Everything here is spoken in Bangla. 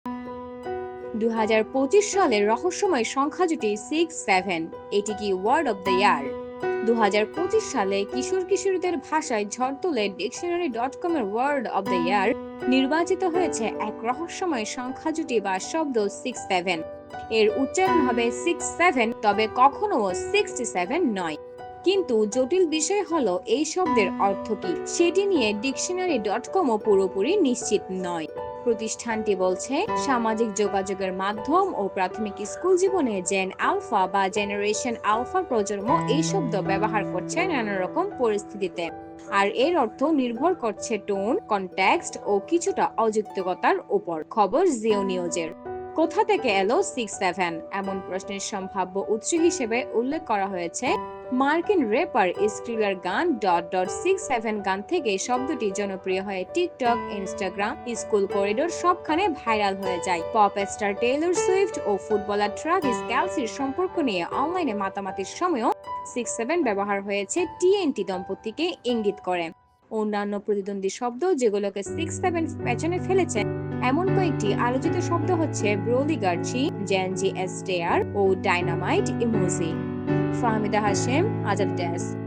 2025 সালের রহস্যময় সংখ্যা জুটি 6-7, এটি কি ওয়ার্ড অব দ্য ইয়ার? 2025 সালে কিশোর কিশোরীদের ভাষায় ঝড় তুলে ডিকশনারি.com এর ওয়ার্ড অব দ্য ইয়ার নির্বাচিত হয়েছে এক রহস্যময় সংখ্যা জুটি বা শব্দ 6-7। এর উচ্চারণ হবে 6-7, তবে কখনো 67 নয়। কিন্তু জটিল বিষয় হলো এই শব্দের অর্থ কি সেটি নিয়ে ডিকশনারি.com পুরোপুরি নিশ্চিত নয়। প্রতিষ্ঠানটি বলছে, সামাজিক যোগাযোগের মাধ্যম ও প্রাথমিক স্কুল জীবনে জেন আলফা বা জেনারেশন আলফা প্রজন্ম এই শব্দ ব্যবহার করছে নানা রকম পরিস্থিতিতে, আর এর অর্থ নির্ভর করছে টোন, কনটেক্সট ও কিছুটা অযৌক্তিকতার উপর। খবর জিও নিউজের। কোথা থেকে এলো 6-7? এমন প্রশ্নের সম্ভাব্য উৎস হিসেবে উল্লেখ করা হয়েছে মার্কিন র্যাপার স্ক্রিলার গান .67 গান থেকে। শব্দটি জনপ্রিয় হয়ে টিকটক, ইনস্টাগ্রাম, স্কুল করিডোর সবখানে ভাইরাল হয়ে যায়। পপ স্টার টেইলর সুইফট ও ফুটবলার ট্রাভিস কেলসির সম্পর্ক নিয়ে অনলাইনে মাতামাতির সময়ও 6-7 ব্যবহার হয়েছে টিএনটি দম্পতিকে ইঙ্গিত করে। অন্যান্য প্রতিদ্বন্দ্বী শব্দ যেগুলোকে 6-7 পেছনে ফেলেছে এমন কয়েকটি আলোচিত শব্দ হচ্ছে ব্রোলিগার্চি, জেনজি এস্টেয়ার ও dynamite emoji. Fahmida Hashem, Azad desk.